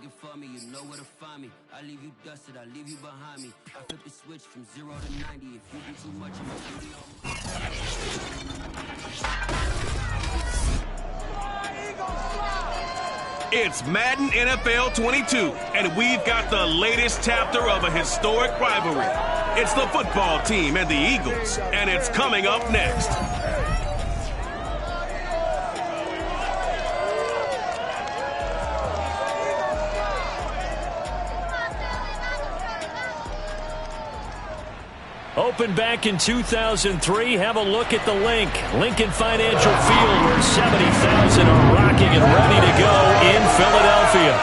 looking for me, you know where to find me. I leave you dusted, I leave you behind me. I flip the switch from 0 to 90. If you do too much, I'ma shoot you. It's Madden NFL 22, and we've got the latest chapter of a historic rivalry. It's the football team and the Eagles, and it's coming up next. Opened back in 2003. Have a look at the link. Lincoln Financial Field, where 70,000 are rocking and ready to go in Philadelphia.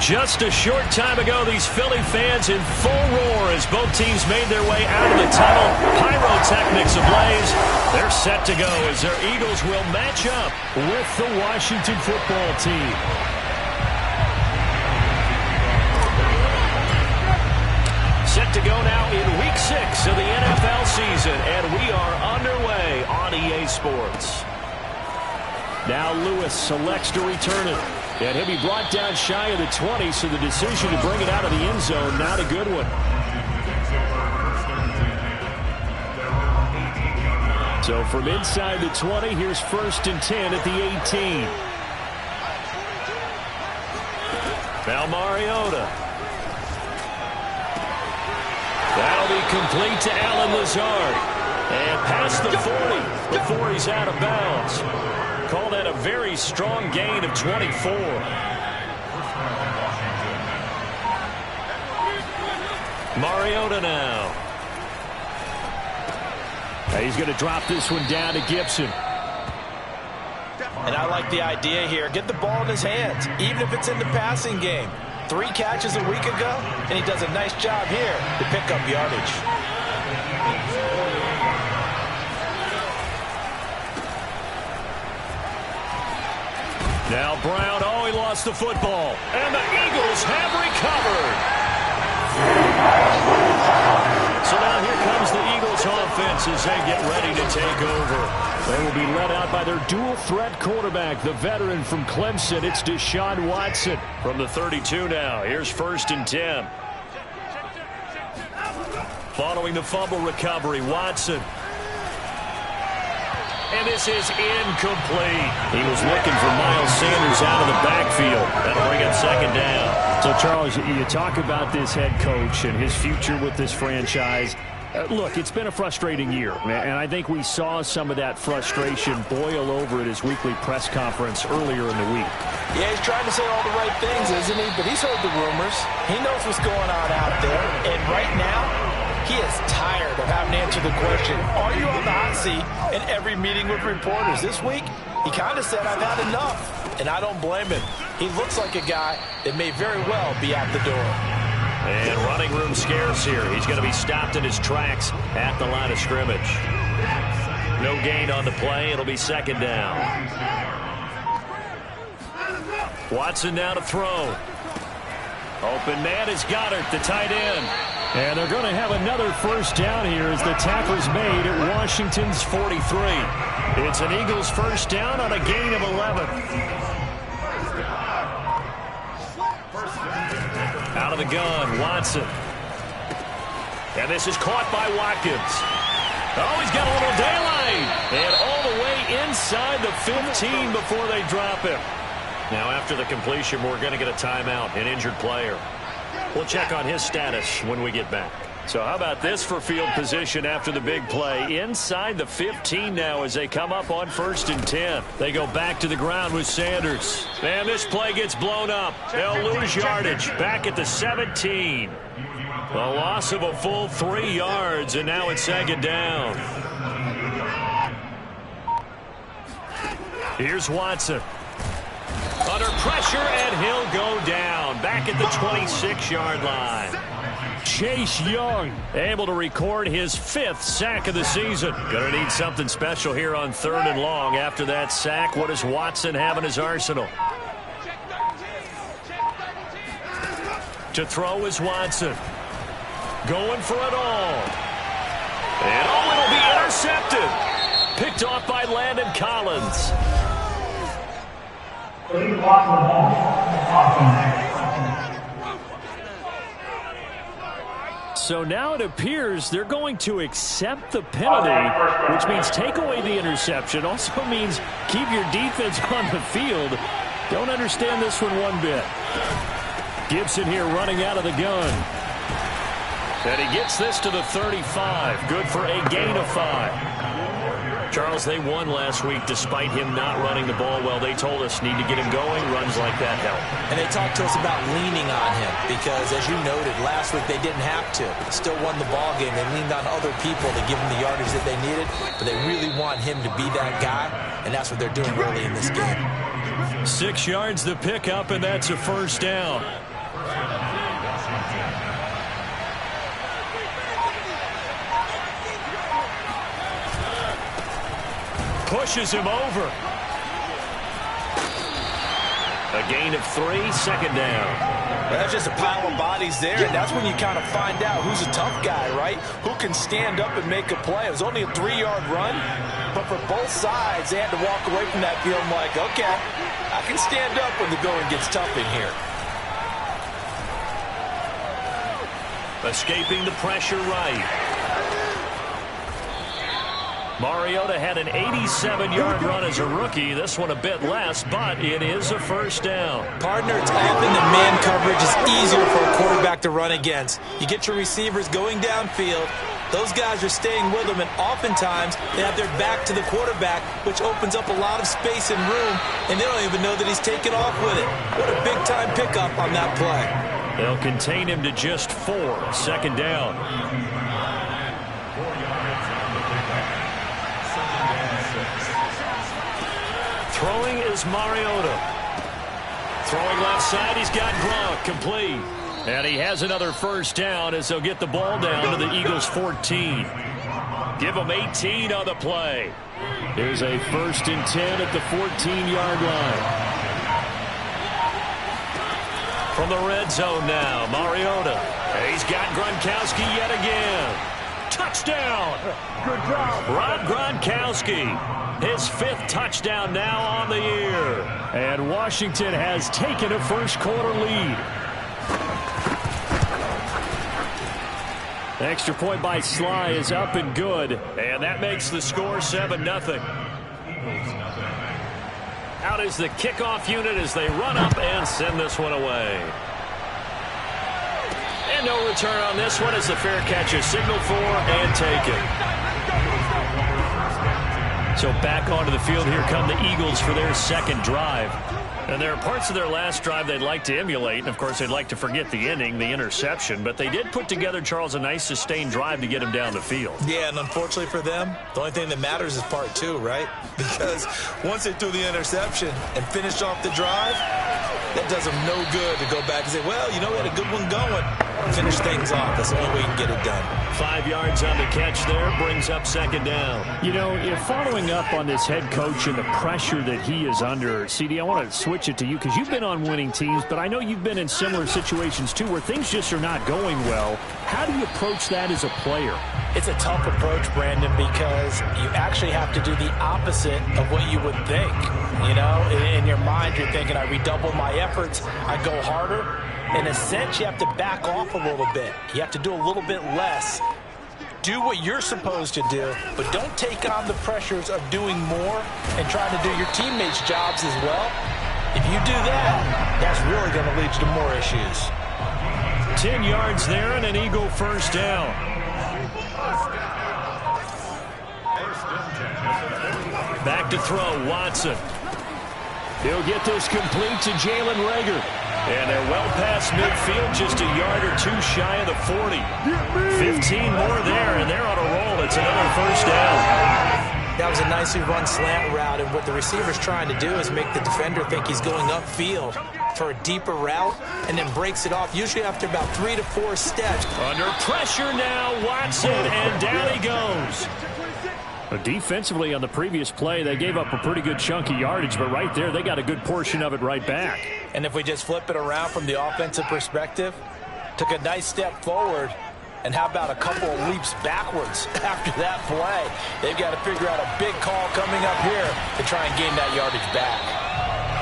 Just a short time ago, these Philly fans in full roar as both teams made their way out of the tunnel. Pyrotechnics ablaze. They're set to go as their Eagles will match up with the Washington football team. Set to go now in Week 6 of the NFL season, and we are underway on EA Sports. Now Lewis selects to return it, and he'll be brought down shy of the 20, so the decision to bring it out of the end zone, not a good one. So from inside the 20, here's 1st and 10 at the 18. Now Mariota. That'll be complete to Allen Lazard. And past the 40 before he's out of bounds. Call that a very strong gain of 24. Mariota now. He's going to drop this one down to Gibson. And I like the idea here. Get the ball in his hands, even if it's in the passing game. 3 catches a week ago, and he does a nice job here to pick up yardage. Now Brown, he lost the football. And the Eagles have recovered. So now here comes the Eagles offense as they get ready to take over. They will be led out by their dual-threat quarterback, the veteran from Clemson. It's Deshaun Watson from the 32 now. Here's 1st and 10. Following the fumble recovery, Watson. And this is incomplete. He was looking for Miles Sanders out of the backfield. That'll bring up 2nd down. So, Charles, you talk about this head coach and his future with this franchise. Look, it's been a frustrating year, and I think we saw some of that frustration boil over at his weekly press conference earlier in the week. Yeah, he's trying to say all the right things, isn't he? But he's heard the rumors. He knows what's going on out there. And right now, he is tired of having to answer the question, are you on the hot seat in every meeting with reporters? This week, he kind of said, I've had enough. And I don't blame him. He looks like a guy that may very well be out the door. And running room scarce here. He's going to be stopped in his tracks at the line of scrimmage. No gain on the play. It'll be 2nd down. Watson now to throw. Open man is Goddard, the tight end. And they're going to have another 1st down here as the tackle's made at Washington's 43. It's an Eagles 1st down on a gain of 11. Out of the gun, Watson. And this is caught by Watkins. He's got a little daylight. And all the way inside the 15 before they drop him. Now after the completion, we're going to get a timeout, an injured player. We'll check on his status when we get back. So how about this for field position after the big play? Inside the 15 now as they come up on 1st and 10. They go back to the ground with Sanders. And this play gets blown up. They'll lose yardage back at the 17. A loss of a full 3 yards, and now it's 2nd down. Here's Watson. Under pressure, and he'll go down. Back at the 26-yard line. Chase Young able to record his 5th sack of the season. Going to need something special here on 3rd and long. After that sack, what does Watson have in his arsenal? To throw is Watson. Going for it all. And it'll be intercepted. Picked off by Landon Collins. So now it appears they're going to accept the penalty, which means take away the interception. Also means keep your defense on the field. Don't understand this one bit. Gibson here running out of the gun. And he gets this to the 35. Good for a gain of 5. Charles, they won last week despite him not running the ball well. They told us need to get him going. Runs like that help. And they talked to us about leaning on him because, as you noted, last week they didn't have to. Still won the ball game. They leaned on other people to give them the yardage that they needed, but they really want him to be that guy, and that's what they're doing early in this game. 6 yards the pickup, and that's a first down. Pushes him over. A gain of 3, second down. Well, that's just a pile of bodies there, and that's when you kind of find out who's a tough guy, right? Who can stand up and make a play. It was only a 3-yard run, but for both sides, they had to walk away from that field like, okay, I can stand up when the going gets tough in here. Escaping the pressure right. Mariota had an 87-yard run as a rookie. This one a bit less, but it is a first down. Partner, it's often the man coverage is easier for a quarterback to run against. You get your receivers going downfield. Those guys are staying with them, and oftentimes they have their back to the quarterback, which opens up a lot of space and room, and they don't even know that he's taken off with it. What a big-time pickup on that play. They'll contain him to just 4, second down. Throwing is Mariota. Throwing left side, he's got Gronk, complete. And he has another first down as they'll get the ball down to the Eagles' 14. Give them 18 on the play. Here's a 1st and 10 at the 14-yard line. From the red zone now, Mariota. He's got Gronkowski yet again. Touchdown! Good job. Rob Gronkowski. His 5th touchdown now on the year. And Washington has taken a first-quarter lead. The extra point by Sly is up and good. And that makes the score 7-0. Out is the kickoff unit as they run up and send this one away. And no return on this one as the fair catch is signaled for and taken. So back onto the field, here come the Eagles for their second drive. And there are parts of their last drive they'd like to emulate. And, of course, they'd like to forget the ending, the interception. But they did put together, Charles, a nice sustained drive to get him down the field. Yeah, and unfortunately for them, the only thing that matters is part 2, right? Because once they threw the interception and finished off the drive, that does them no good to go back and say, well, you know, we had a good one going. Finish things off. That's the only way you can get it done. 5 yards on the catch there, brings up second down. You know, if following up on this head coach and the pressure that he is under, CD, I want to switch it to you because you've been on winning teams, but I know you've been in similar situations too where things just are not going well. How do you approach that as a player? It's a tough approach, Brandon, because you actually have to do the opposite of what you would think. You know, in your mind, you're thinking, I redouble my efforts, I go harder. In a sense, you have to back off a little bit. You have to do a little bit less. Do what you're supposed to do, but don't take on the pressures of doing more and trying to do your teammates' jobs as well. If you do that, that's really going to lead you to more issues. 10 yards there and an Eagle first down. Back to throw, Watson. He'll get this complete to Jalen Reagor. And they're well past midfield, just a yard or 2 shy of the 40. 15 more there, and they're on a roll. It's another first down. That was a nicely run slant route, and what the receiver's trying to do is make the defender think he's going upfield for a deeper route, and then breaks it off, usually after about 3 to 4 steps. Under pressure now, Watson, and down he goes. But defensively on the previous play, they gave up a pretty good chunk of yardage, but right there, they got a good portion of it right back. And if we just flip it around from the offensive perspective, took a nice step forward, and how about a couple of leaps backwards after that play? They've got to figure out a big call coming up here to try and gain that yardage back.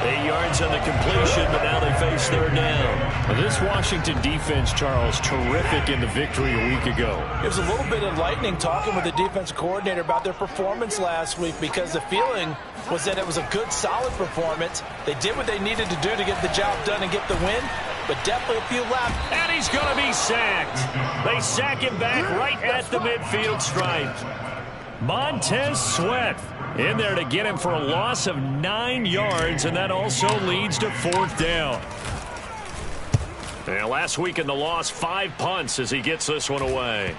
8 yards on the completion, but now they face third down. This Washington defense, Charles, terrific in the victory a week ago. It was a little bit enlightening talking with the defense coordinator about their performance last week, because the feeling was that it was a good, solid performance. They did what they needed to do to get the job done and get the win, but definitely a few left. And he's going to be sacked. They sack him back right at the midfield stripe. Montez Sweat in there to get him for a loss of 9 yards, and that also leads to 4th down. And last week in the loss, 5 punts as he gets this one away.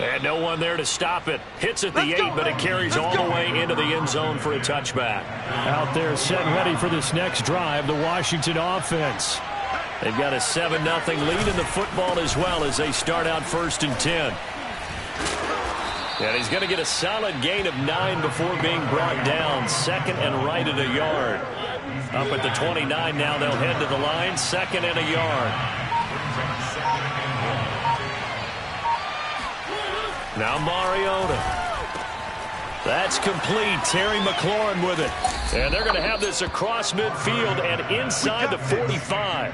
And no one there to stop it. Hits at the 8, but it carries all the way into the end zone for a touchback. Out there set ready for this next drive, the Washington offense. They've got a 7-0 lead in the football as well as they start out 1st and 10. And he's going to get a solid gain of 9 before being brought down. 2nd and right at a yard. Up at the 29 now, they'll head to the line. 2nd and a yard. Now Mariota. That's complete. Terry McLaurin with it. And they're going to have this across midfield and inside the 45.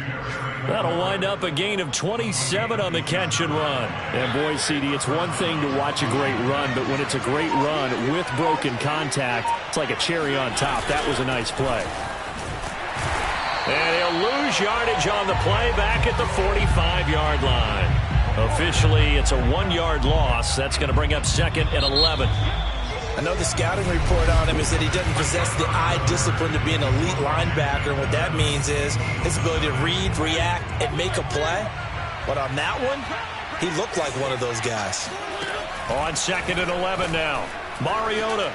That'll wind up a gain of 27 on the catch and run. And boy, CD, it's one thing to watch a great run, but when it's a great run with broken contact, it's like a cherry on top. That was a nice play. And he'll lose yardage on the play back at the 45-yard line. Officially, it's a 1-yard loss. That's going to bring up 2nd and 11. I know the scouting report on him is that he doesn't possess the eye discipline to be an elite linebacker. And what that means is his ability to read, react, and make a play. But on that one, he looked like one of those guys. On 2nd and 11 now. Mariota.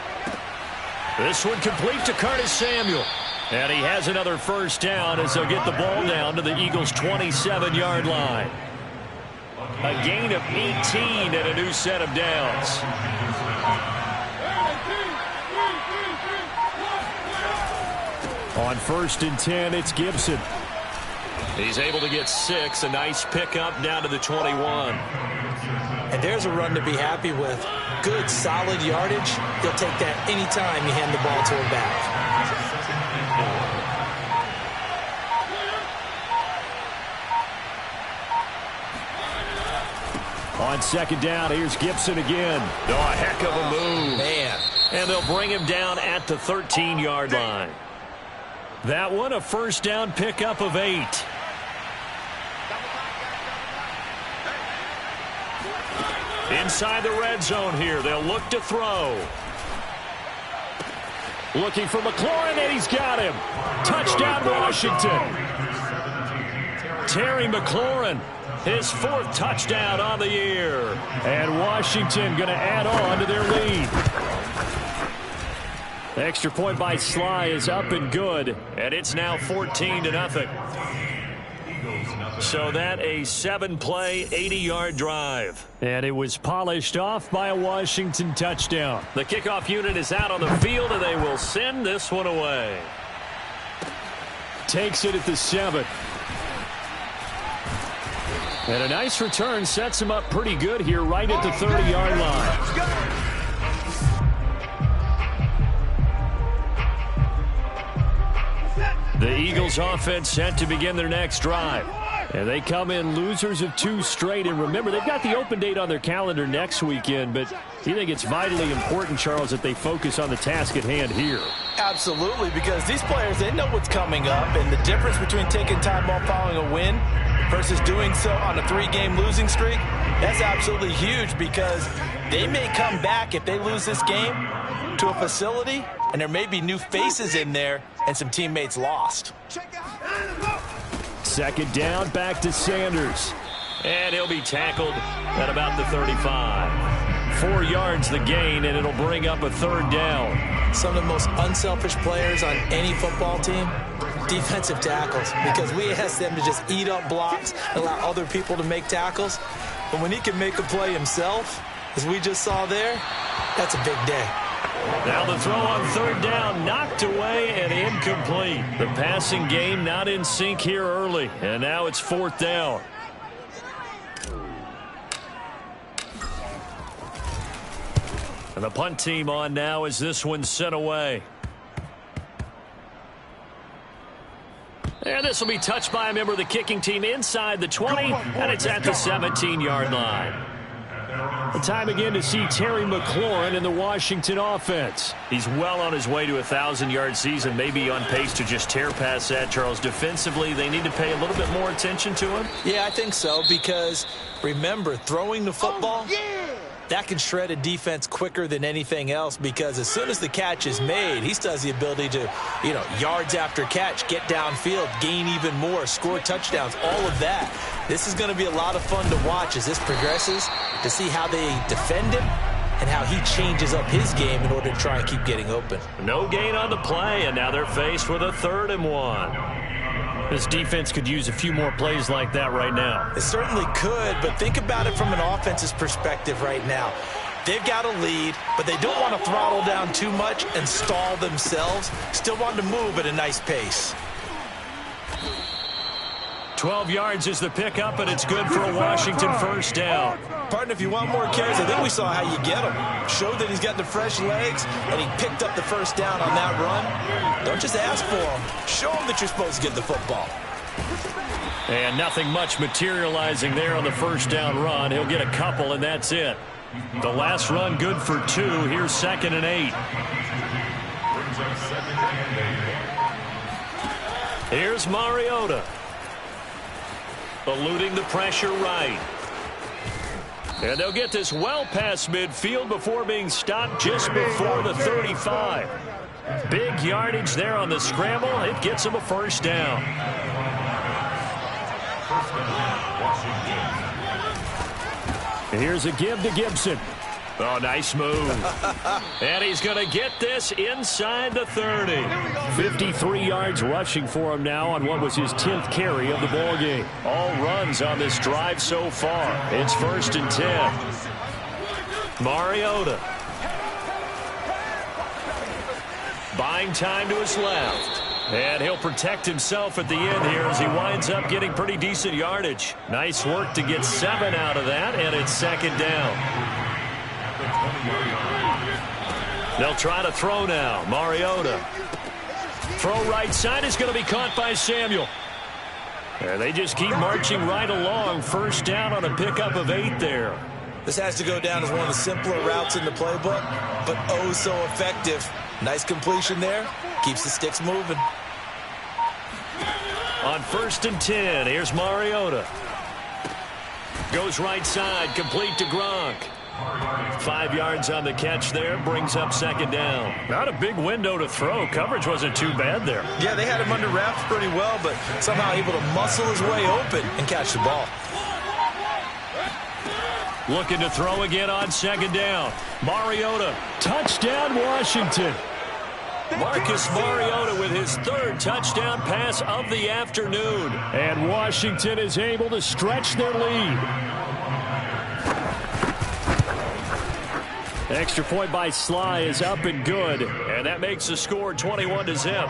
This one complete to Curtis Samuel. And he has another 1st down as they'll get the ball down to the Eagles' 27-yard line. A gain of 18 and a new set of downs. On 1st and 10, it's Gibson. He's able to get 6. A nice pickup down to the 21. And there's a run to be happy with. Good, solid yardage. He'll take that anytime you hand the ball to him back. On 2nd down, here's Gibson again. Oh, a heck of a move. Man. And they'll bring him down at the 13-yard line. That one, a 1st down pickup of 8. Inside the red zone here. They'll look to throw. Looking for McLaurin, and he's got him. Touchdown, Washington. Terry McLaurin, his 4th touchdown on the year. And Washington going to add on to their lead. The extra point by Sly is up and good, and it's now 14-0. So that a 7-play, 80-yard drive. And it was polished off by a Washington touchdown. The kickoff unit is out on the field, and they will send this one away. Takes it at the 7. And a nice return sets him up pretty good here right at the 30-yard line. The Eagles offense set to begin their next drive. And they come in losers of 2 straight. And remember, they've got the open date on their calendar next weekend. But do you think it's vitally important, Charles, that they focus on the task at hand here? Absolutely, because these players, they know what's coming up. And the difference between taking time off following a win versus doing so on a 3-game losing streak, that's absolutely huge, because they may come back if they lose this game to a facility, and there may be new faces in there and some teammates lost. 2nd down, back to Sanders. And he'll be tackled at about the 35. 4 yards the gain, and it'll bring up a 3rd down. Some of the most unselfish players on any football team, defensive tackles, because we ask them to just eat up blocks, allow other people to make tackles. But when he can make a play himself, as we just saw there, that's a big day. Now the throw on 3rd down, knocked away and incomplete. The passing game not in sync here early, and now it's 4th down. And the punt team on now as this one's sent away. And this will be touched by a member of the kicking team inside the 20, and it's at the 17-yard line. The time again to see Terry McLaurin in the Washington offense. He's well on his way to a 1,000-yard season, maybe on pace to just tear past that, Charles. Defensively, they need to pay a little bit more attention to him. Yeah, I think so, because remember, throwing the football, that can shred a defense quicker than anything else, because as soon as the catch is made, he still has the ability to, yards after catch, get downfield, gain even more, score touchdowns, all of that. This is going to be a lot of fun to watch as this progresses, to see how they defend him and how he changes up his game in order to try and keep getting open. No gain on the play, and now they're faced with a 3rd and 1. This defense could use a few more plays like that right now. It certainly could, but think about it from an offense's perspective right now. They've got a lead, but they don't want to throttle down too much and stall themselves. Still want to move at a nice pace. 12 yards is the pickup, and it's good for a Washington first down. Partner, if you want more carries, I think we saw how you get him. Showed that he's got the fresh legs, and he picked up the first down on that run. Don't just ask for him. Show him that you're supposed to get the football. And nothing much materializing there on the first down run. He'll get a couple, and that's it. The last run good for 2. Here's 2nd and 8. Here's Mariota. Eluding the pressure right. And they'll get this well past midfield before being stopped just before the 35. Big yardage there on the scramble. It gets them a first down. Here's a give to Gibson. Oh, nice move. And he's going to get this inside the 30. 53 yards rushing for him now on what was his 10th carry of the ball game. All runs on this drive so far. It's 1st and 10. Mariota. Buying time to his left. And he'll protect himself at the end here as he winds up getting pretty decent yardage. Nice work to get 7 out of that, and it's 2nd down. They'll try to throw now. Mariota. Throw right side is going to be caught by Samuel. And they just keep marching right along. First down on a pickup of 8 there. This has to go down as one of the simpler routes in the playbook, but oh so effective. Nice completion there. Keeps the sticks moving. On 1st and 10, here's Mariota. Goes right side, complete to Gronk. 5 yards on the catch there, brings up 2nd down. Not a big window to throw. Coverage wasn't too bad there. Yeah, they had him under wraps pretty well, but somehow able to muscle his way open and catch the ball. Looking to throw again on 2nd down. Mariota, touchdown Washington. Marcus Mariota with his 3rd touchdown pass of the afternoon. And Washington is able to stretch their lead. Extra point by Sly is up and good. And that makes the score 21-0.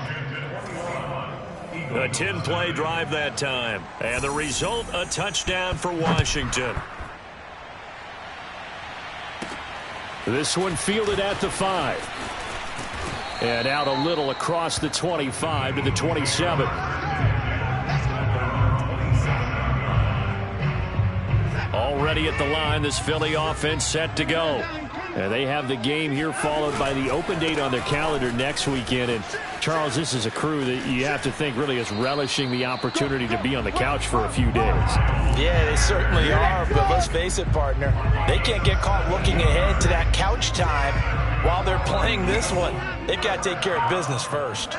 A 10-play drive that time. And the result, a touchdown for Washington. This one fielded at the 5. And out a little across the 25 to the 27. Already at the line, this Philly offense set to go. And they have the game here followed by the open date on their calendar next weekend. And, Charles, this is a crew that you have to think really is relishing the opportunity to be on the couch for a few days. Yeah, they certainly are, but let's face it, partner. They can't get caught looking ahead to that couch time while they're playing this one. They've got to take care of business first.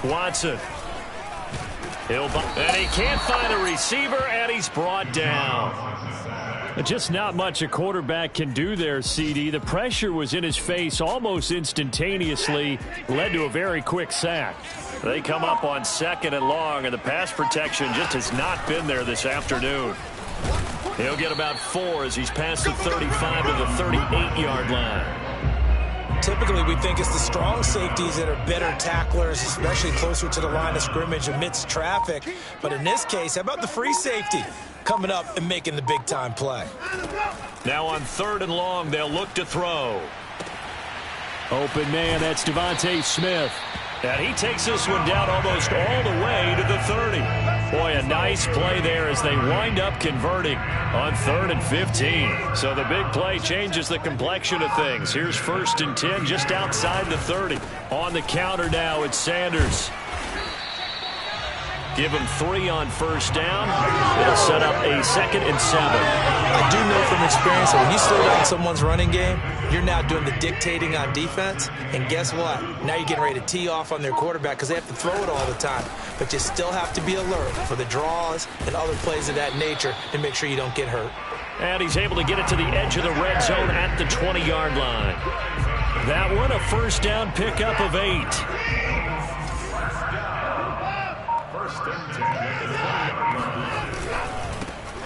Watson. And he can't find a receiver, and he's brought down. Just not much a quarterback can do there, CD. The pressure was in his face almost instantaneously, led to a very quick sack. They come up on 2nd and long, and the pass protection just has not been there this afternoon. He'll get about 4 as he's past the 35 to the 38-yard line. Typically, we think it's the strong safeties that are better tacklers, especially closer to the line of scrimmage amidst traffic. But in this case, how about the free safety coming up and making the big-time play? Now on 3rd and long, they'll look to throw. Open man, that's Devontae Smith. And he takes this one down almost all the way to the 30. Boy, a nice play there as they wind up converting on 3rd and 15. So the big play changes the complexion of things. Here's 1st and 10 just outside the 30. On the counter now, it's Sanders. Give him 3 on 1st down. It'll set up a 2nd and 7. I do know from experience that when you slow down someone's running game, you're now doing the dictating on defense. And guess what? Now you're getting ready to tee off on their quarterback because they have to throw it all the time. But you still have to be alert for the draws and other plays of that nature to make sure you don't get hurt. And he's able to get it to the edge of the red zone at the 20-yard line. That one, a 1st down pickup of 8.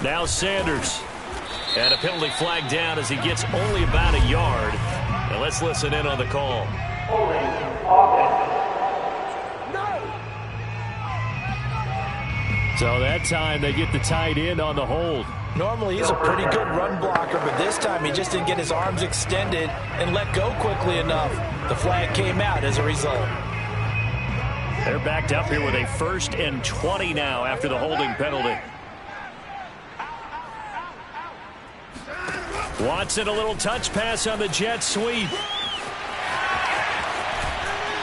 Now Sanders. And a penalty flag down as he gets only about a yard. Now let's listen in on the call. So that time they get the tight end on the hold. Normally he's a pretty good run blocker, but this time he just didn't get his arms extended and let go quickly enough. The flag came out as a result. They're backed up here with a 1st and 20 now after the holding penalty. Watson, a little touch pass on the jet sweep.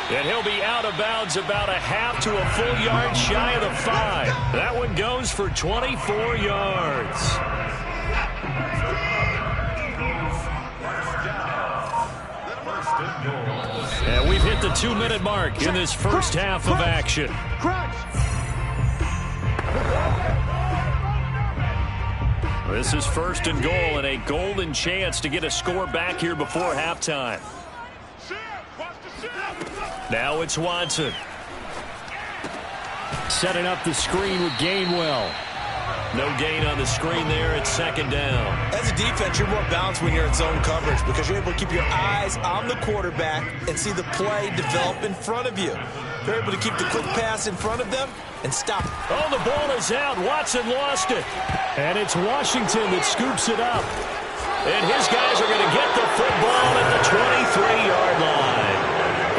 And he'll be out of bounds about a half to a full yard shy of the 5. That one goes for 24 yards. And we've hit the 2-minute mark in this first half of action. This is 1st and goal and a golden chance to get a score back here before halftime. Now it's Watson. Setting up the screen with Gainwell. No gain on the screen there. It's 2nd down. As a defense, you're more balanced when you're in zone coverage because you're able to keep your eyes on the quarterback and see the play develop in front of you. They're able to keep the quick pass in front of them and stop. Oh, the ball is out. Watson lost it. And it's Washington that scoops it up. And his guys are going to get the football at the 23-yard line.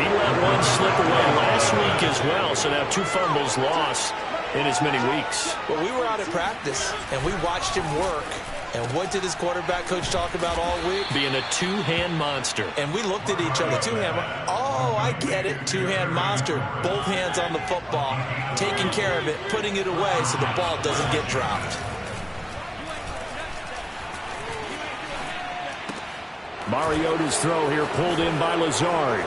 He let one slip away last week as well, so now 2 fumbles lost in as many weeks. Well, we were out at practice, and we watched him work. And what did his quarterback coach talk about all week? Being a 2-hand monster. And we looked at each other. 2-hand. Oh, I get it. 2-hand monster. Both hands on the football, taking care of it, putting it away so the ball doesn't get dropped. Mariota's throw here pulled in by Lazard.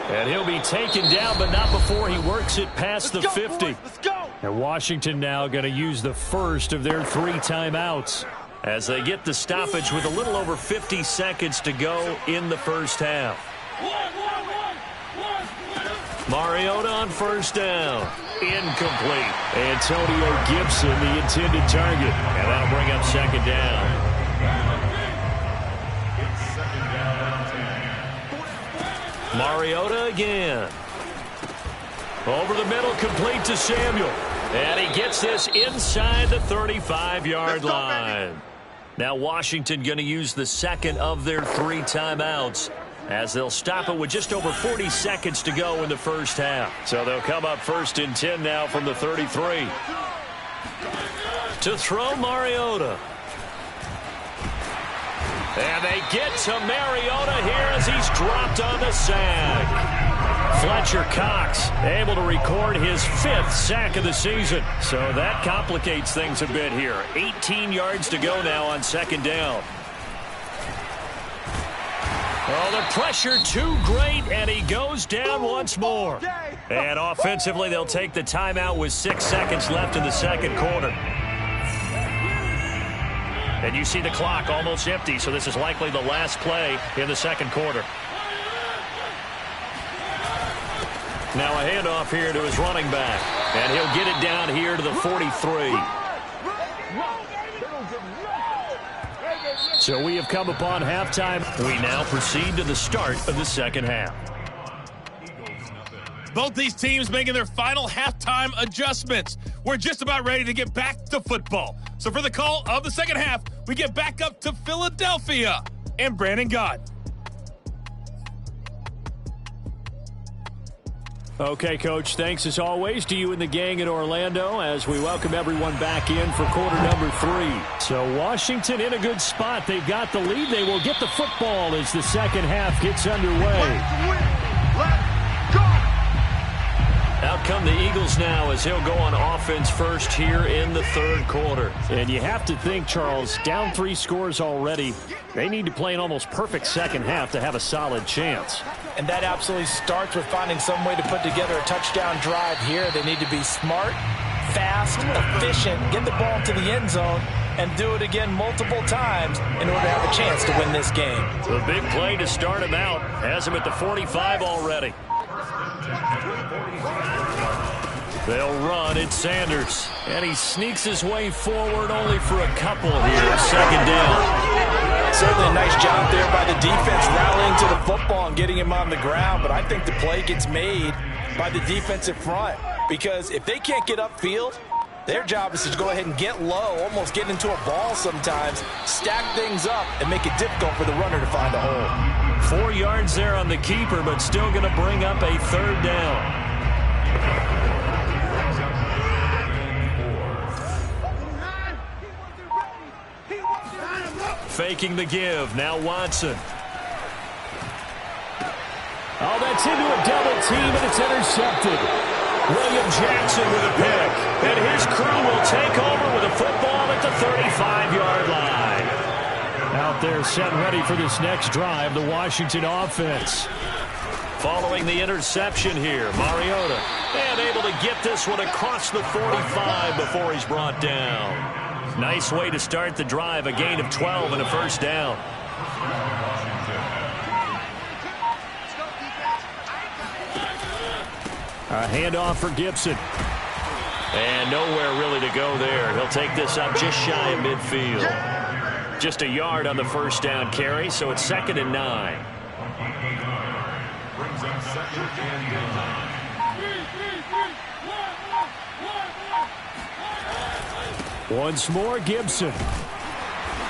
And he'll be taken down, but not before he works it past the 50. Let's go. And Washington now going to use the first of their 3 timeouts as they get the stoppage with a little over 50 seconds to go in the first half. Mariota on 1st down. Incomplete. Antonio Gibson, the intended target. And that'll bring up 2nd down. Mariota again. Over the middle, complete to Samuel. And he gets this inside the 35-yard line. Now Washington going to use the 2nd of their 3 timeouts as they'll stop it with just over 40 seconds to go in the first half. So they'll come up 1st and 10 now from the 33. To throw Mariota. And they get to Mariota here as he's dropped on the sack. Fletcher Cox able to record his 5th sack of the season. So that complicates things a bit here. 18 yards to go now on 2nd down. Oh, the pressure too great, and he goes down once more. And offensively, they'll take the timeout with 6 seconds left in the 2nd quarter. And you see the clock almost empty, so this is likely the last play in the 2nd quarter. Now a handoff here to his running back. And he'll get it down here to the 43. So we have come upon halftime. We now proceed to the start of the 2nd half. Both these teams making their final halftime adjustments. We're just about ready to get back to football. So for the call of the 2nd half, we get back up to Philadelphia and Brandon Gott. Okay, Coach, thanks as always to you and the gang in Orlando as we welcome everyone back in for quarter number 3. So Washington in a good spot. They've got the lead. They will get the football as the second half gets underway. Out come the Eagles now as he'll go on offense first here in the third quarter. And you have to think, Charles, down 3 scores already. They need to play an almost perfect second half to have a solid chance. And that absolutely starts with finding some way to put together a touchdown drive here. They need to be smart, fast, efficient, get the ball to the end zone, and do it again multiple times in order to have a chance to win this game. The big play to start him out has him at the 45 already. They'll run. It's Sanders. And he sneaks his way forward only for a couple here. Second down. Certainly a nice job there by the defense rallying to the football and getting him on the ground. But I think the play gets made by the defensive front. Because if they can't get upfield, their job is to go ahead and get low, almost get into a ball sometimes, stack things up, and make it difficult for the runner to find a hole. 4 yards there on the keeper, but still going to bring up a third down. Faking the give. Now Watson. Oh, that's into a double team, and it's intercepted. William Jackson with a pick. And his crew will take over with a football at the 35-yard line. Out there set ready for this next drive, the Washington offense. Following the interception here, Mariota. And able to get this one across the 45 before he's brought down. Nice way to start the drive, a gain of 12 and a first down. A handoff for Gibson. And nowhere really to go there. He'll take this up just shy of midfield. Just a yard on the first down carry, so it's 2nd and 9. Brings up 2nd and 9. Once more, Gibson.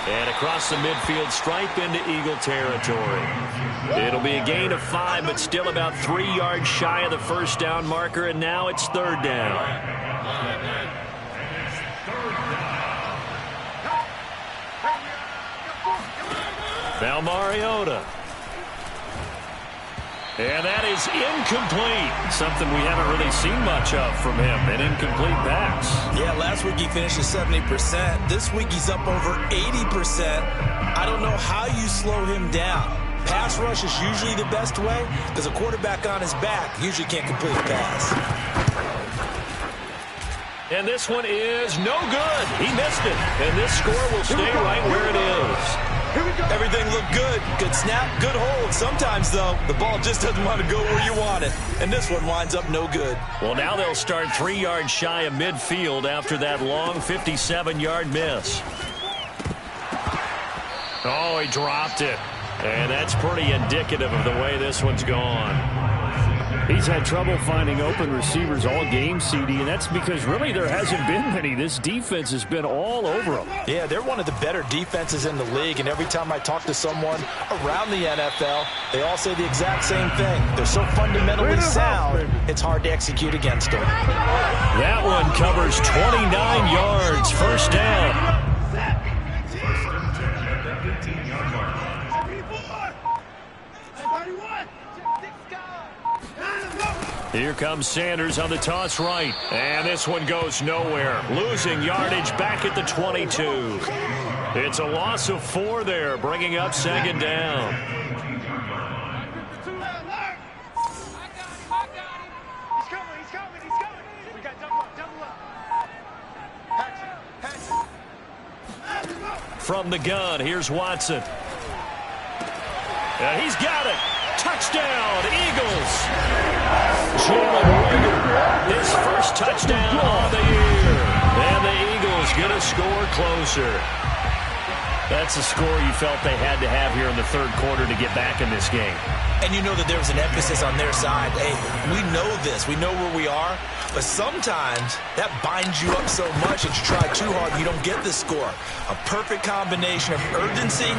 And across the midfield stripe into Eagle territory. It'll be a gain of 5, but still about 3 yards shy of the first down marker, and now it's 3rd down. Now Mariota. And that is incomplete. Something we haven't really seen much of from him, an incomplete pass. Yeah, last week he finished at 70%. This week he's up over 80%. I don't know how you slow him down. Pass rush is usually the best way because a quarterback on his back usually can't complete a pass. And this one is no good. He missed it. And this score will stay right where it is. Everything looked good. Good snap, good hold. Sometimes, though, the ball just doesn't want to go where you want it. And this one winds up no good. Well, now they'll start 3 yards shy of midfield after that long 57-yard miss. Oh, he dropped it. And that's pretty indicative of the way this one's gone. He's had trouble finding open receivers all game, CD, and that's because really there hasn't been many. This defense has been all over them. Yeah, they're one of the better defenses in the league, and every time I talk to someone around the NFL, they all say the exact same thing. They're so fundamentally sound, it's hard to execute against them. That one covers 29 yards, first down. Here comes Sanders on the toss right. And this one goes nowhere. Losing yardage back at the 22. It's a loss of 4 there, bringing up 2nd down. From the gun, here's Watson. And he's got it. Touchdown, Eagles. Jalen Reagor, his first touchdown of the year. And the Eagles going to score closer. That's a score you felt they had to have here in the third quarter to get back in this game. And you know that there was an emphasis on their side. Hey, we know this. We know where we are. But sometimes that binds you up so much that you try too hard, you don't get the score. A perfect combination of urgency,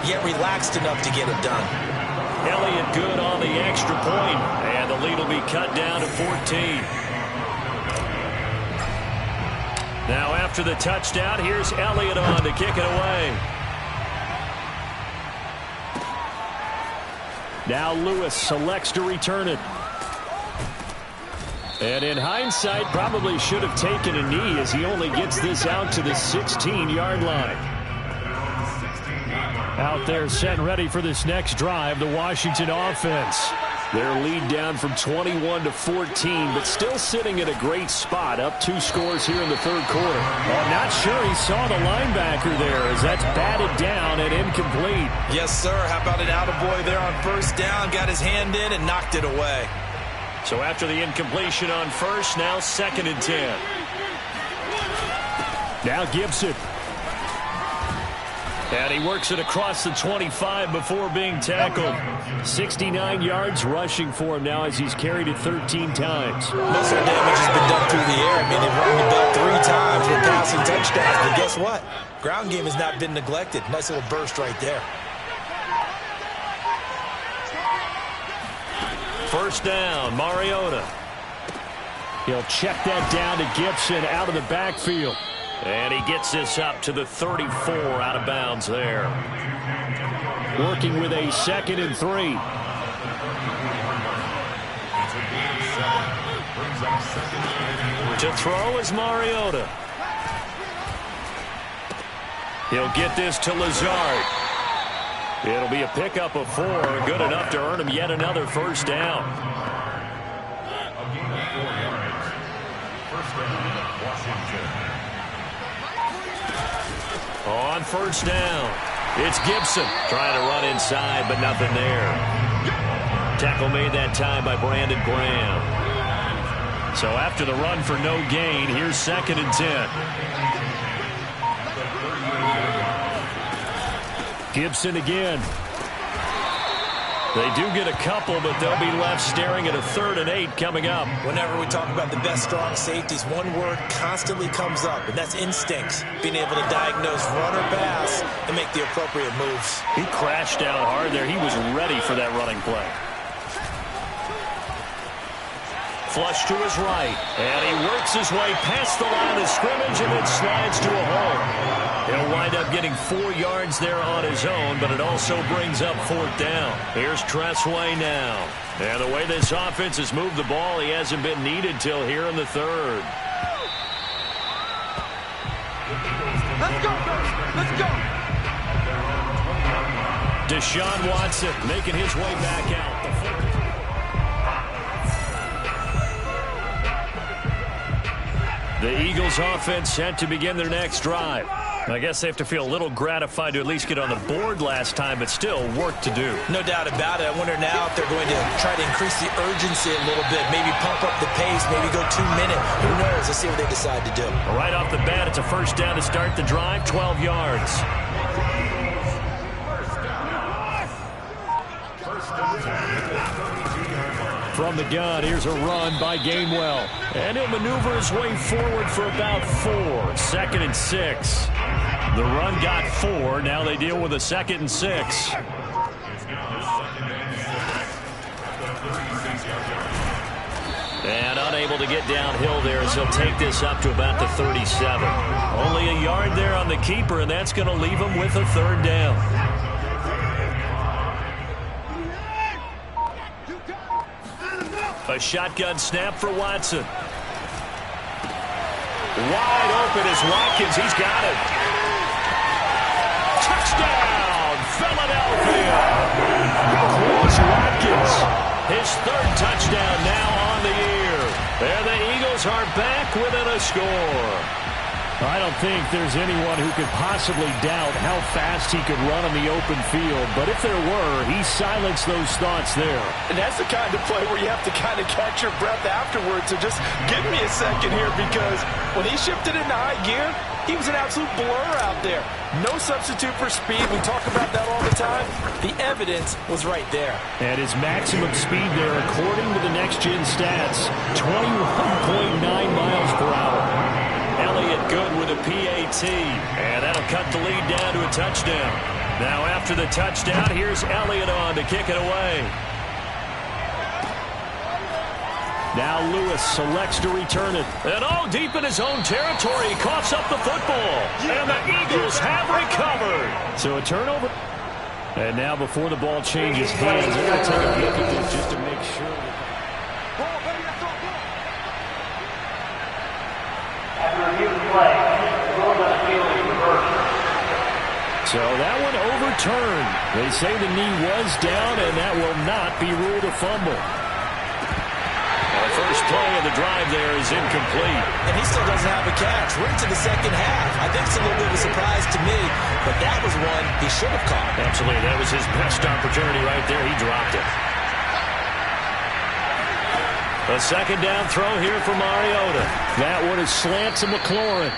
yet relaxed enough to get it done. Elliott good on the extra point. And the the lead will be cut down to 14. Now after the touchdown, here's Elliott on to kick it away. Now Lewis selects to return it. And in hindsight, probably should have taken a knee as he only gets this out to the 16-yard line. Out there set ready for this next drive, the Washington offense. Their lead down from 21 to 14, but still sitting at a great spot, up 2 scores here in the third quarter. I'm not sure he saw the linebacker there as that's batted down and incomplete. Yes, sir. How about an attaboy there on first down? Got his hand in and knocked it away. So after the incompletion on first, now 2nd and 10. Now Gibson. And he works it across the 25 before being tackled. 69 yards rushing for him now as he's carried it 13 times. Most of the damage has been done through the air. I mean, they've run the ball 3 times with passing touchdowns. But guess what? Ground game has not been neglected. Nice little burst right there. First down, Mariota. He'll check that down to Gibson out of the backfield. And he gets this up to the 34 out of bounds there. Working with a 2nd and 3. To throw is Mariota. He'll get this to Lazard. It'll be a pickup of 4, good enough to earn him yet another first down. On first down, it's Gibson trying to run inside, but nothing there. Tackle made that time by Brandon Graham. So after the run for no gain, here's 2nd and 10. Gibson again. They do get a couple, but they'll be left staring at a 3rd and 8 coming up. Whenever we talk about the best strong safeties, one word constantly comes up, and that's instincts. Being able to diagnose run or pass and make the appropriate moves. He crashed down hard there. He was ready for that running play. Flush to his right, and he works his way past the line of scrimmage and then slides to a hole. He'll wind up getting 4 yards there on his own, but it also brings up 4th down. Here's Tressway now. And the way this offense has moved the ball, he hasn't been needed till here in the 3rd. Let's go, let's go. Deshaun Watson making his way back out. The Eagles offense set to begin their next drive. I guess they have to feel a little gratified to at least get on the board last time, but still work to do. No doubt about it. I wonder now if they're going to try to increase the urgency a little bit, maybe pump up the pace, maybe go 2 minute. Who knows? Let's see what they decide to do. Right off the bat, it's a first down to start the drive, 12 yards. From the gun, here's a run by Gainwell. And he'll maneuver his way forward for about 4. 2nd and 6. The run got 4. Now they deal with a 2nd and 6. And unable to get downhill there as he'll take this up to about the 37. Only a yard there on the keeper, and that's going to leave him with a 3rd down. A shotgun snap for Watson. Wide open is Watkins. He's got it. Touchdown, Philadelphia. Chris Watkins. His 3rd touchdown now on the year. And the Eagles are back within a score. I don't think there's anyone who could possibly doubt how fast he could run on the open field. But if there were, he silenced those thoughts there. And that's the kind of play where you have to kind of catch your breath afterwards. So just give me a second here, because when he shifted into high gear, he was an absolute blur out there. No substitute for speed. We talk about that all the time. The evidence was right there. And his maximum speed there, according to the next-gen stats, 21.9 miles per hour. Elliott good with a PAT, and that'll cut the lead down to a touchdown. Now after the touchdown, here's Elliott on to kick it away. Now Lewis selects to return it. And all deep in his own territory, he coughs up the football. And the Eagles have recovered. So a turnover. And now before the ball changes hands, they're going to take a look at this just to make sure. So that one overturned. They say the knee was down, and that will not be ruled a fumble. The first play of the drive there is incomplete. And he still doesn't have a catch. We're into the second half. I think it's a little bit of a surprise to me, but that was one he should have caught. Absolutely. That was his best opportunity right there. He dropped it. A second down throw here for Mariota. That one is slant to McLaurin.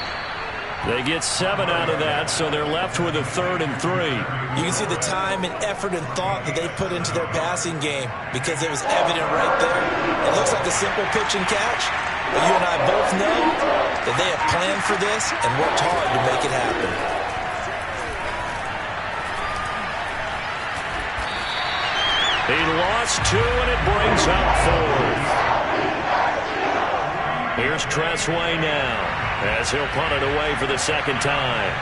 They get 7 out of that, so they're left with a 3rd and 3. You can see the time and effort and thought that they put into their passing game because it was evident right there. It looks like a simple pitch and catch, but you and I both know that they have planned for this and worked hard to make it happen. He lost 2, and it brings up 4th. Here's Tressway now, as he'll punt it away for the second time.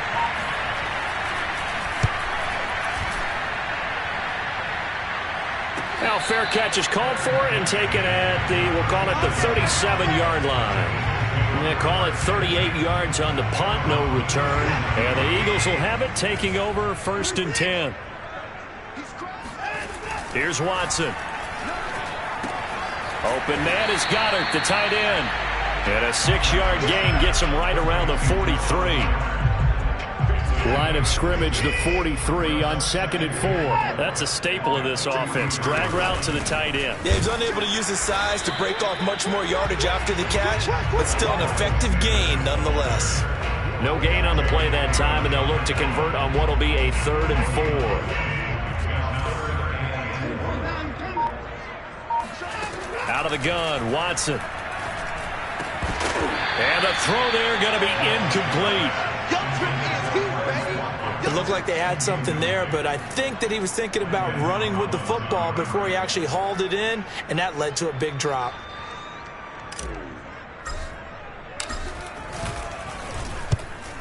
Now fair catch is called for and taken at the, we'll call it the 37-yard line. They call it 38 yards on the punt, no return. And the Eagles will have it, taking over 1st and 10. Here's Watson. Open man is Goddard, the tight end. And a 6-yard gain gets him right around the 43. Line of scrimmage, the 43 on 2nd and 4. That's a staple of this offense. Drag route to the tight end. Yeah, he's unable to use his size to break off much more yardage after the catch, but still an effective gain nonetheless. No gain on the play that time, and they'll look to convert on what will be a 3rd and 4. Out of the gun, Watson. And the throw there going to be incomplete. It looked like they had something there, but I think that he was thinking about running with the football before he actually hauled it in, and that led to a big drop.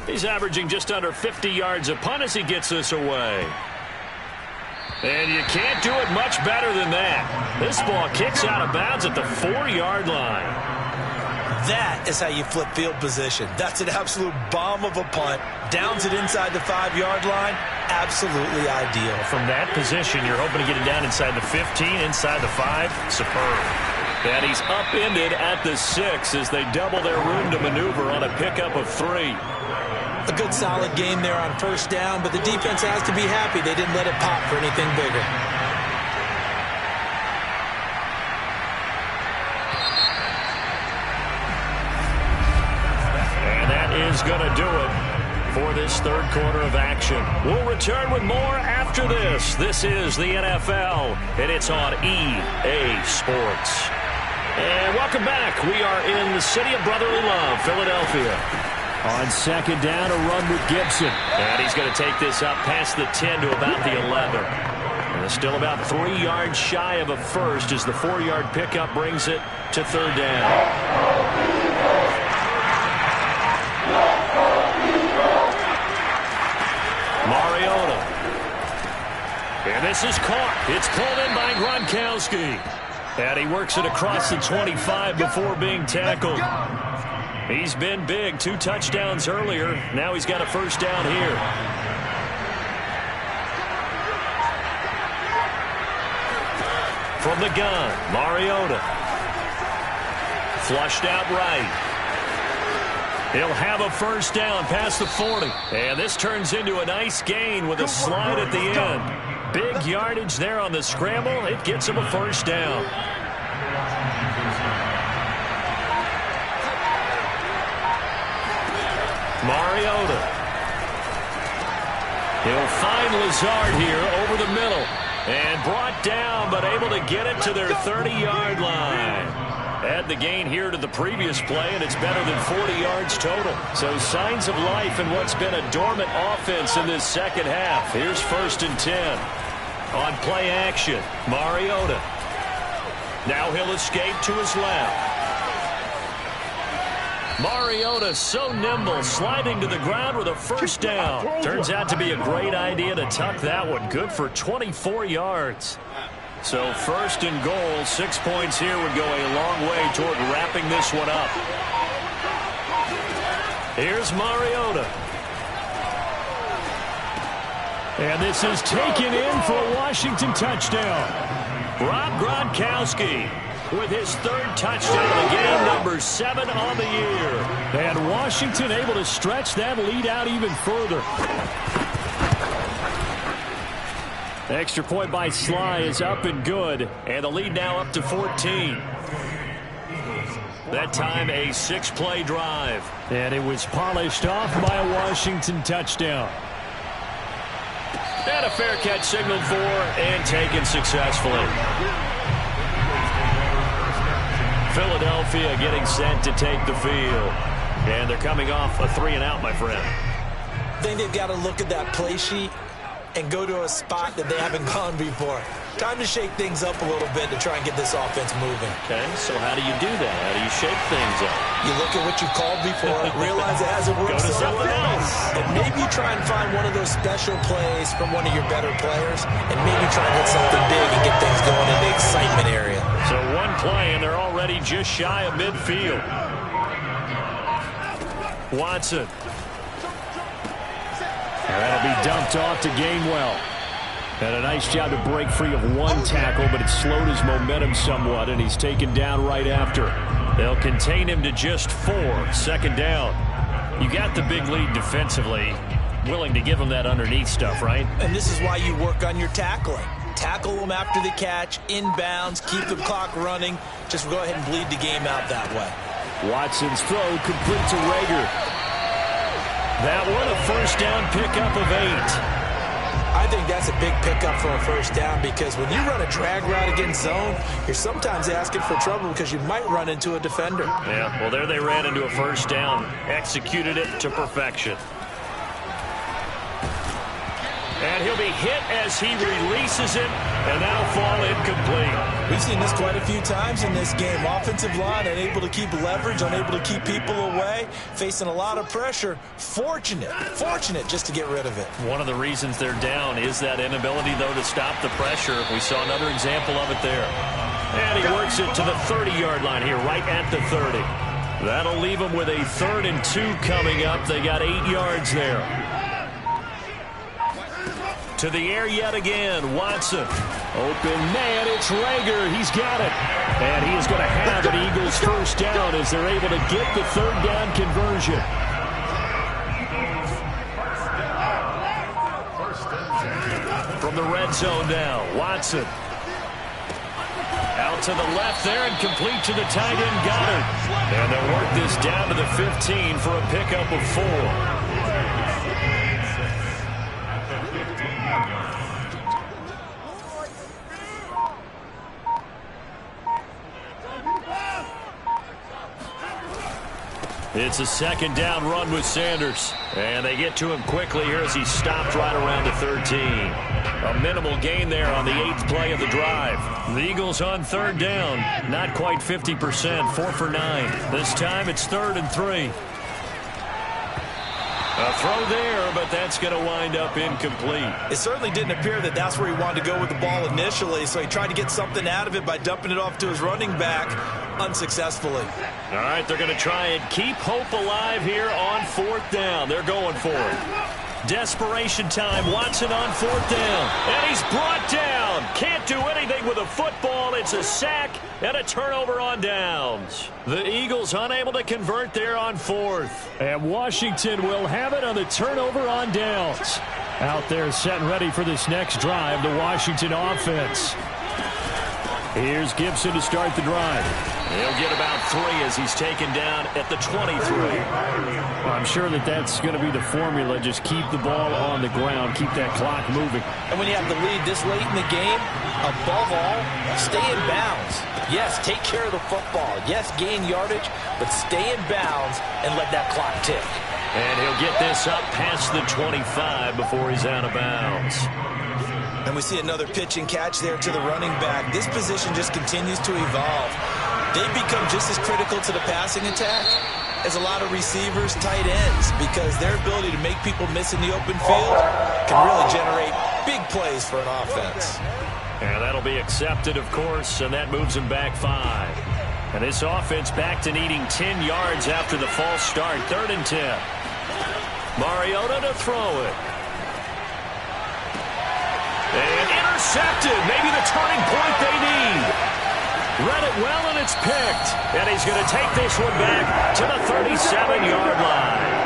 He's averaging just under 50 yards a punt as he gets this away. And you can't do it much better than that. This ball kicks out of bounds at the 4-yard line. That is how you flip field position. That's an absolute bomb of a punt. Downs it inside the 5-yard line. Absolutely ideal. From that position, you're hoping to get it down inside the 15, inside the 5. Superb. And he's upended at the 6 as they double their room to maneuver on a pickup of 3. A good solid game there on 1st down, but the defense has to be happy they didn't let it pop for anything bigger. And that is going to do it for this 3rd quarter of action. We'll return with more after this. This is the NFL, and it's on EA Sports. And welcome back. We are in the city of brotherly love, Philadelphia. On 2nd down, a run with Gibson. And he's going to take this up past the 10 to about the 11. And it's still about 3 yards shy of a first as the 4-yard pickup brings it to 3rd down. Mariota. And this is caught. It's pulled in by Gronkowski. And he works it across the 25 before being tackled. He's been big. 2 touchdowns earlier. Now he's got a 1st down here. From the gun, Mariota. Flushed out right. He'll have a 1st down past the 40. And this turns into a nice gain with a slide at the end. Big yardage there on the scramble. It gets him a 1st down. Mariota. He'll find Lazard here over the middle. And brought down, but able to get it to their 30-yard line. Add the gain here to the previous play, and it's better than 40 yards total. So signs of life in what's been a dormant offense in this second half. Here's 1st and 10. On play action, Mariota. Now he'll escape to his left. Mariota so nimble, sliding to the ground with a first down. Turns out to be a great idea to tuck that one. Good for 24 yards. So first and goal, 6 points here would go a long way toward wrapping this one up. Here's Mariota. And this is taken in for a Washington touchdown. Rob Gronkowski with his third touchdown of the game, number 7 on the year. And Washington able to stretch that lead out even further. Extra point by Sly is up and good. And the lead now up to 14. That time a 6-play drive. And it was polished off by a Washington touchdown. And a fair catch signaled for and taken successfully. Philadelphia getting set to take the field. And they're coming off a 3-and-out, my friend. I think they've got to look at that play sheet and go to a spot that they haven't gone before. Time to shake things up a little bit to try and get this offense moving. Okay, so how do you do that? How do you shake things up? You look at what you've called before, realize it hasn't worked. Go to something else. And maybe you try and find one of those special plays from one of your better players, and maybe try and hit something big and get things going in the excitement area. So one play, and they're already just shy of midfield. Watson. And that'll be dumped off to Gainwell. And a nice job to break free of one tackle, but it slowed his momentum somewhat, and he's taken down right after. They'll contain him to just 4. Second down. You got the big lead defensively. Willing to give him that underneath stuff, right? And this is why you work on your tackling. Tackle them after the catch, inbounds, keep the clock running. Just go ahead and bleed the game out that way. Watson's throw complete to Rager. That one, a first down pickup of 8. I think that's a big pickup for a first down because when you run a drag route against zone, you're sometimes asking for trouble because you might run into a defender. Yeah, well, there they ran into a first down. Executed it to perfection. And he'll be hit as he releases it, and that'll fall incomplete. We've seen this quite a few times in this game. Offensive line unable to keep leverage, unable to keep people away, facing a lot of pressure. Fortunate just to get rid of it. One of the reasons they're down is that inability, though, to stop the pressure. We saw another example of it there. And he works it to the 30-yard line here, right at the 30. That'll leave them with a 3rd and 2 coming up. They got 8 yards there. To the air yet again, Watson. Open man, it's Rager. He's got it. And he is going to have an Eagles first down as they're able to get the 3rd down conversion. From the red zone now, Watson. Out to the left there and complete to the tight end, Goddard. And they'll work this down to the 15 for a pickup of 4. It's a 2nd down run with Sanders. And they get to him quickly here as he stopped right around the 13. A minimal gain there on the 8th play of the drive. The Eagles on 3rd down. Not quite 50%, 4 for 9. This time it's 3rd and 3. A throw there, but that's going to wind up incomplete. It certainly didn't appear that that's where he wanted to go with the ball initially, so he tried to get something out of it by dumping it off to his running back unsuccessfully. All right, they're going to try and keep hope alive here on 4th down. They're going for it. Desperation time. Watson on 4th down. And he's brought down. Can't do anything with a football. It's a sack and a turnover on downs. The Eagles unable to convert there on 4th. And Washington will have it on the turnover on downs. Out there set and ready for this next drive, the Washington offense. Here's Gibson to start the drive. He'll get about 3 as he's taken down at the 23. I'm sure that's going to be the formula. Just keep the ball on the ground. Keep that clock moving. And when you have the lead this late in the game, above all, stay in bounds. Yes, take care of the football. Yes, gain yardage, but stay in bounds and let that clock tick. And he'll get this up past the 25 before he's out of bounds. And we see another pitch and catch there to the running back. This position just continues to evolve. They become just as critical to the passing attack is a lot of receivers, tight ends, because their ability to make people miss in the open field can really generate big plays for an offense. And that'll be accepted, of course, and that moves him back 5. And this offense back to needing 10 yards after the false start. 3rd and 10. Mariota to throw it. And intercepted. Maybe the turning point they need. Read it well, and it's picked. And he's going to take this one back to the 37-yard line.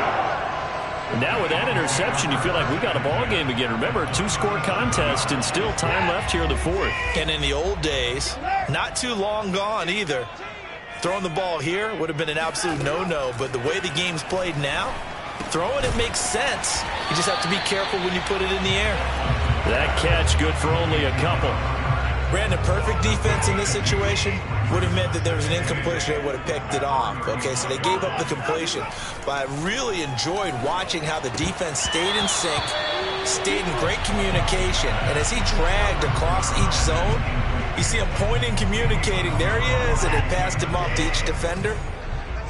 And now with that interception, you feel like we got a ball game again. Remember, 2-score contest and still time left here in the 4th. And in the old days, not too long gone either, throwing the ball here would have been an absolute no-no. But the way the game's played now, throwing it makes sense. You just have to be careful when you put it in the air. That catch good for only a couple. Brandon, perfect defense in this situation would have meant that there was an incompletion. They would have picked it off. Okay, so they gave up the completion. But I really enjoyed watching how the defense stayed in sync, stayed in great communication. And as he dragged across each zone, you see him pointing, communicating. There he is, and they passed him off to each defender.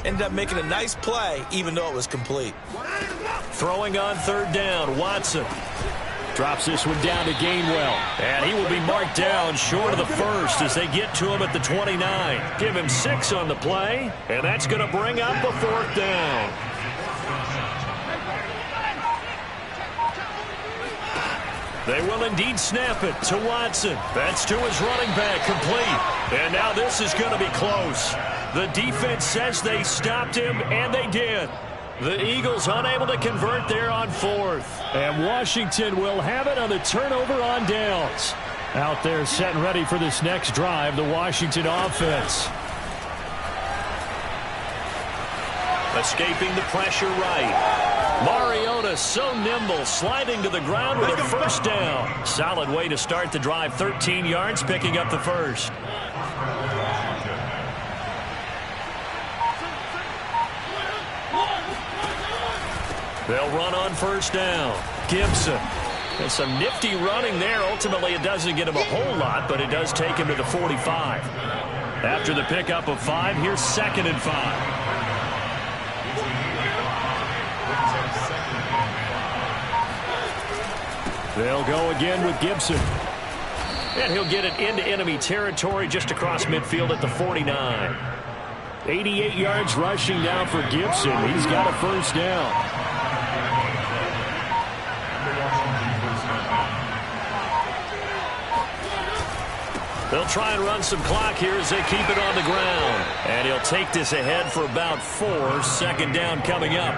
Ended up making a nice play, even though it was complete. Throwing on 3rd down, Watson. Drops this one down to Gainwell. And he will be marked down short of the 1st as they get to him at the 29. Give him 6 on the play, and that's going to bring up the 4th down. They will indeed snap it to Watson. That's to his running back, complete. And now this is going to be close. The defense says they stopped him, and they did. The Eagles unable to convert there on 4th. And Washington will have it on the turnover on downs. Out there set and ready for this next drive, the Washington offense. Escaping the pressure right. Mariota so nimble, sliding to the ground with a 1st down. Solid way to start the drive, 13 yards, picking up the 1st. They'll run on 1st down. Gibson. There's some nifty running there. Ultimately, it doesn't get him a whole lot, but it does take him to the 45. After the pickup of 5, here's 2nd and 5. They'll go again with Gibson. And he'll get it into enemy territory just across midfield at the 49. 88 yards rushing now for Gibson. He's got a 1st down. They'll try and run some clock here as they keep it on the ground. And he'll take this ahead for about 4. 2nd down coming up.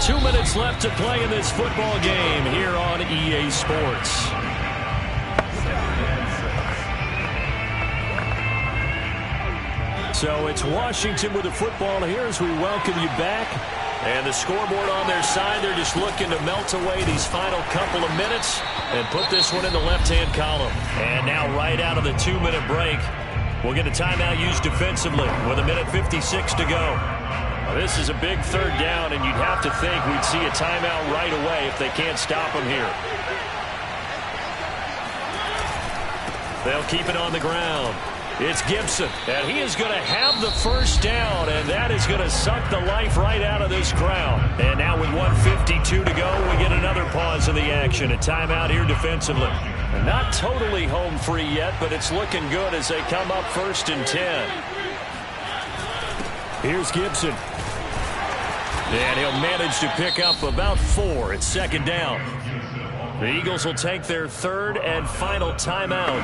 2 minutes left to play in this football game here on EA Sports. So it's Washington with the football here as we welcome you back. And the scoreboard on their side, they're just looking to melt away these final couple of minutes and put this one in the left-hand column. And now right out of the 2-minute break, we'll get a timeout used defensively with 1:56 to go. Now, this is a big 3rd down, and you'd have to think we'd see a timeout right away if they can't stop them here. They'll keep it on the ground. It's Gibson, and he is going to have the 1st down, and that is going to suck the life right out of this crowd. And now with 1:52 to go, we get another pause in the action. A timeout here defensively. And not totally home free yet, but it's looking good as they come up 1st and 10. Here's Gibson. And he'll manage to pick up about 4. It's 2nd down. The Eagles will take their 3rd and final timeout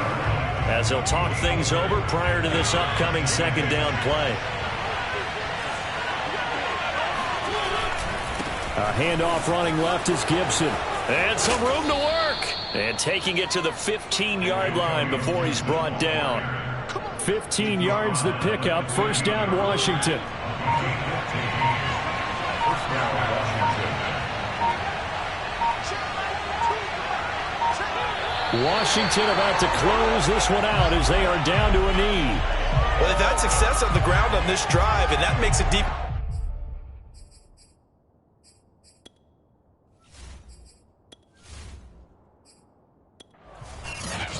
as they'll talk things over prior to this upcoming 2nd down play. A handoff running left is Gibson. And some room to work. And taking it to the 15-yard line before he's brought down. 15 yards the pickup. 1st down Washington. Washington about to close this one out as they are down to a knee. Well, they've had success on the ground on this drive, and that makes it deep.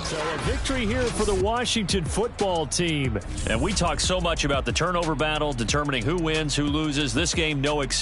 So a victory victory here for the Washington football team. And we talk so much about the turnover battle, determining who wins, who loses. This game, no exception.